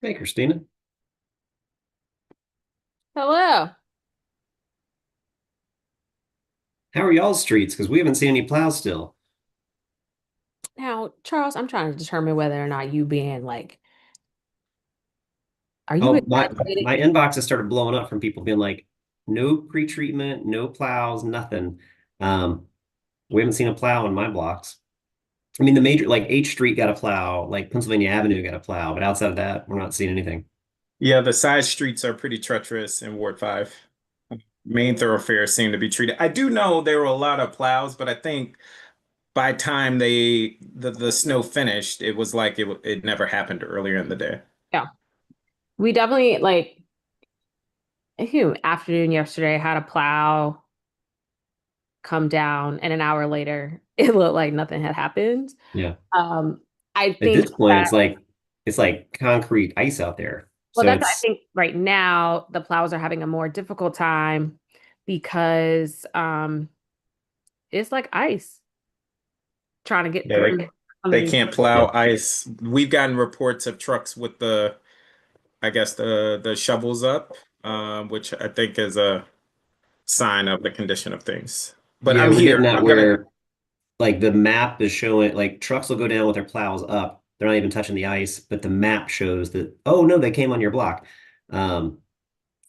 Hey, Christina. Hello. How are y'all's streets? Because we haven't seen any plows still. Now, Charles, I'm trying to determine whether or not you being like, are you Oh, my exaggerating? my inbox has started blowing up from people being like, no pre-treatment, no plows, nothing. Um, we haven't seen a plow in my blocks. I mean, the major like H Street got a plow, like Pennsylvania Avenue got a plow, but outside of that, we're not seeing anything. Yeah, the side streets are pretty treacherous in Ward 5. Main thoroughfares seem to be treated. I do know there were a lot of plows, but I think by time the snow finished, it was like it never happened earlier in the day. Yeah. We definitely afternoon yesterday had a plow come down, and an hour later, it looked like nothing had happened. Yeah. Um, I At think this point, that, it's like concrete ice out there. well, So I it's think right now the plows are having a more difficult time because it's like ice trying to get Yeah, through some of they these. can't yeah. plow ice. We've gotten reports of trucks with I guess the shovels up, which I think is a sign of the condition of things. But Yeah, I'm we're here. getting that I'm gonna. where like the map is showing like trucks will go down with their plows up. They're not even touching the ice, but the map shows that, oh no, they came on your block. Um,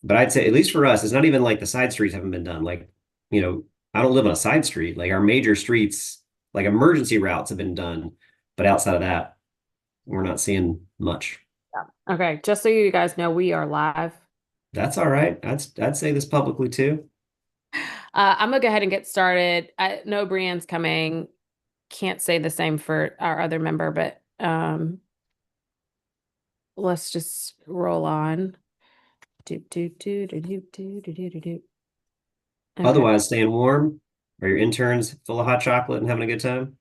but I'd say at least for us, it's not even like the side streets haven't been done. Like, I don't live on a side street. Like our major streets, like emergency routes have been done. But outside of that, we're not seeing much. Yeah. Okay, just so you guys know, we are live. That's all right. I'd say this publicly too. I'm gonna go ahead and get started. I know Brienne's coming. Can't say the same for our other member, but let's just roll on. Do do do do do do do do do do. Okay. Otherwise, staying warm. Are your interns full of hot chocolate and having a good time?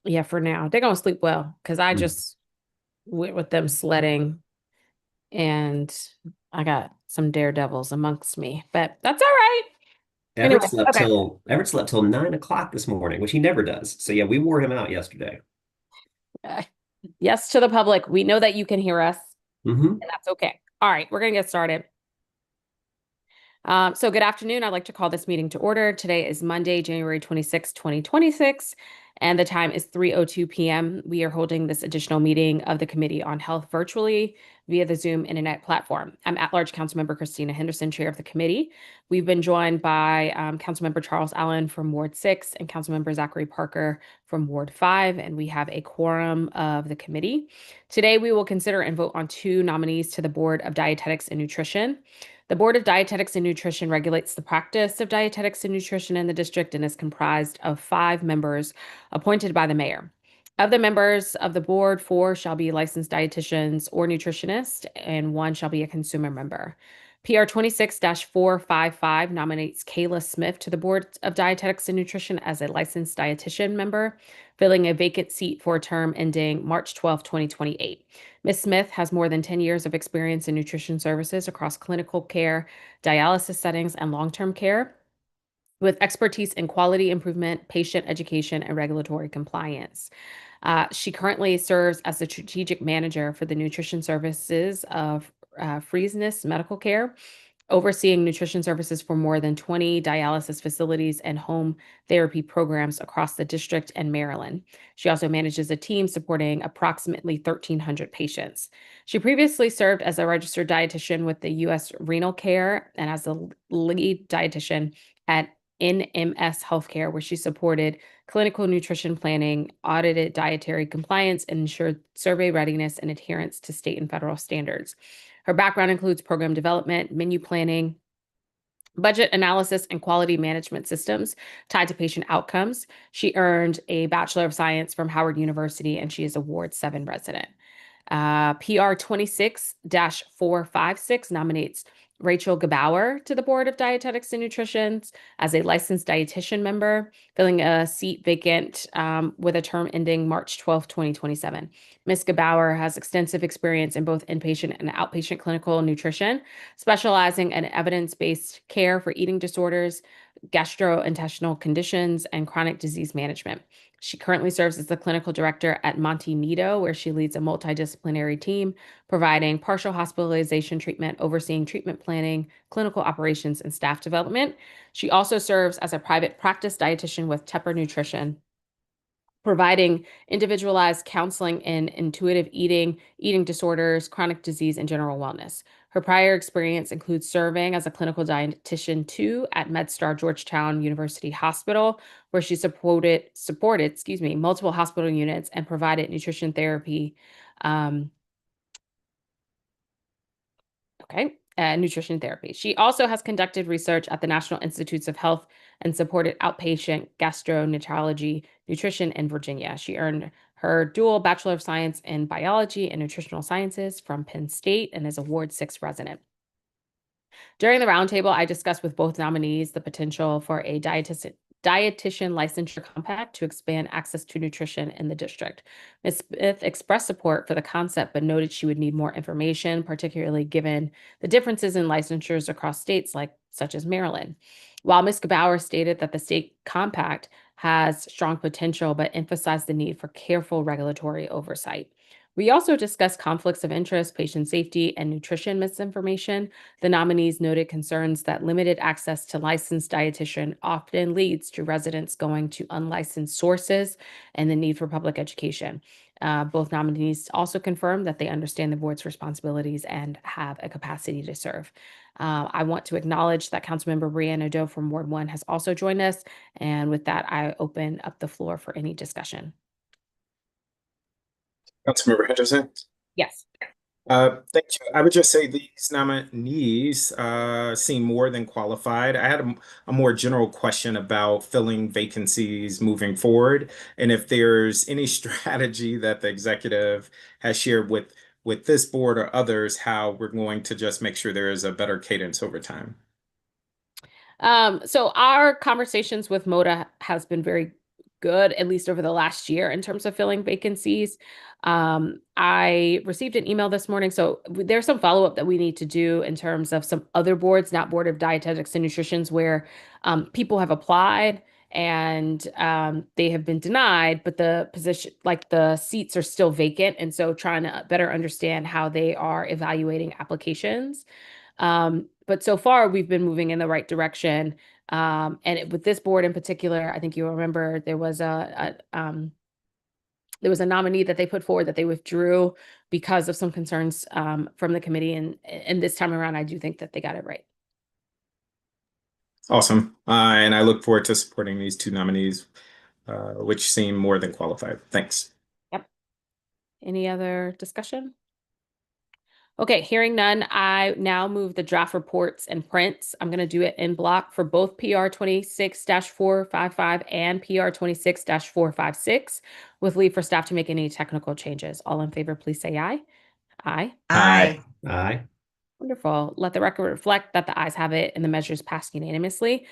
Yeah, for now. They're gonna sleep well because I Hmm. just went with them sledding and I got some daredevils amongst me, but that's all right. Everett Anyway, slept okay. till Everett slept till 9 o'clock this morning, which he never does. So yeah, we wore him out yesterday. Uh, yes to the public. We know that you can hear us, Hmm. and that's okay. All right, we're gonna get started. So good afternoon. I'd like to call this meeting to order. Today is Monday, January 26, 2026, and the time is 3:02 p.m. We are holding this additional meeting of the Committee on Health virtually via the Zoom internet platform. I'm at-large Councilmember Christina Henderson, Chair of the committee. We've been joined by Councilmember Charles Allen from Ward 6 and Councilmember Zachary Parker from Ward 5, and we have a quorum of the committee. Today, we will consider and vote on two nominees to the Board of Dietetics and Nutrition. The Board of Dietetics and Nutrition regulates the practice of dietetics and nutrition in the district and is comprised of 5 members appointed by the mayor. Of the members of the board, 4 shall be licensed dietitians or nutritionists, and 1 shall be a consumer member. PR 26-455 nominates Kayla Smith to the Board of Dietetics and Nutrition as a licensed dietitian member, filling a vacant seat for a term ending March 12, 2028. Ms. Smith has more than 10 years of experience in nutrition services across clinical care, dialysis settings, and long-term care, with expertise in quality improvement, patient education, and regulatory compliance. She currently serves as the strategic manager for the nutrition services of Friesness Medical Care, overseeing nutrition services for more than 20 dialysis facilities and home therapy programs across the district and Maryland. She also manages a team supporting approximately 1,300 patients. She previously served as a registered dietitian with the U.S. Renal Care and as the lead dietitian at NMS Healthcare, where she supported clinical nutrition planning, audited dietary compliance, and ensured survey readiness and adherence to state and federal standards. Her background includes program development, menu planning, budget analysis, and quality management systems tied to patient outcomes. She earned a Bachelor of Science from Howard University, and she is a Ward 7 resident. PR 26-456 nominates Rachel Gabauer to the Board of Dietetics and Nutrition as a licensed dietitian member, filling a seat vacant with a term ending March 12, 2027. Ms. Gabauer has extensive experience in both inpatient and outpatient clinical nutrition, specializing in evidence based care for eating disorders, gastrointestinal conditions and chronic disease management. She currently serves as the clinical director at Monte Nido, where she leads a multidisciplinary team providing partial hospitalization treatment, overseeing treatment planning, clinical operations, and staff development. She also serves as a private practice dietitian with Tepper Nutrition, providing individualized counseling in intuitive eating, eating disorders, chronic disease, and general wellness. Her prior experience includes serving as a clinical dietitian too at MedStar Georgetown University Hospital, where she supported, multiple hospital units and provided nutrition therapy. Nutrition therapy. She also has conducted research at the National Institutes of Health and supported outpatient gastroenterology nutrition in Virginia. She earned her dual Bachelor of Science in Biology and Nutritional Sciences from Penn State and is a Ward 6 resident. During the roundtable, I discussed with both nominees the potential for a dietitian licensure compact to expand access to nutrition in the district. Ms. Smith expressed support for the concept, but noted she would need more information, particularly given the differences in licensures across states such as Maryland. While Ms. Gabauer stated that the state compact has strong potential, but emphasized the need for careful regulatory oversight. We also discussed conflicts of interest, patient safety, and nutrition misinformation. The nominees noted concerns that limited access to licensed dietitian often leads to residents going to unlicensed sources and the need for public education. Both nominees also confirmed that they understand the board's responsibilities and have a capacity to serve. I want to acknowledge that Councilmember Brianna Doe from Ward 1 has also joined us. And with that, I open up the floor for any discussion. Councilmember Henderson. Yes. Thank you. I would just say these nominees seem more than qualified. I had a more general question about filling vacancies moving forward, and if there's any strategy that the executive has shared with this board or others, how we're going to just make sure there is a better cadence over time. So our conversations with MODA has been very good, at least over the last year, in terms of filling vacancies. I received an email this morning. So there's some follow-up that we need to do in terms of some other boards, not Board of Dietetics and Nutrition, where people have applied and they have been denied, but the position, like the seats are still vacant. And so trying to better understand how they are evaluating applications. But so far, we've been moving in the right direction. With this board in particular, I think you remember there was a nominee that they put forward that they withdrew because of some concerns from the committee. And this time around, I do think that they got it right. Awesome. And I look forward to supporting these two nominees, which seem more than qualified. Thanks. Yep. Any other discussion? Okay, hearing none, I now move the draft reports and prints. I'm going to do it in block for both PR 26-455 and PR 26-456 with leave for staff to make any technical changes. All in favor, please say aye. Aye. Aye. Aye. Wonderful. Let the record reflect that the ayes have it and the measures passed unanimously.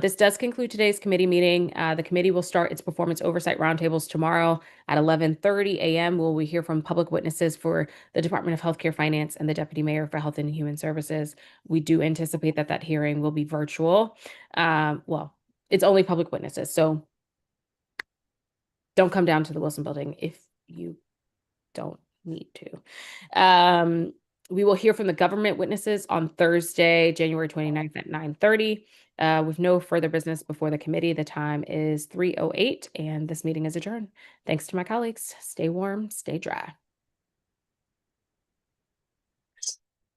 This does conclude today's committee meeting. The committee will start its performance oversight roundtables tomorrow at 11:30 a.m. Will we hear from public witnesses for the Department of Healthcare Finance and the Deputy Mayor for Health and Human Services. We do anticipate that hearing will be virtual. Well, it's only public witnesses, so don't come down to the Wilson Building if you don't need to. We will hear from the government witnesses on Thursday, January 29th at 9:30. With no further business before the committee, the time is 3:08 and this meeting is adjourned. Thanks to my colleagues. Stay warm, stay dry.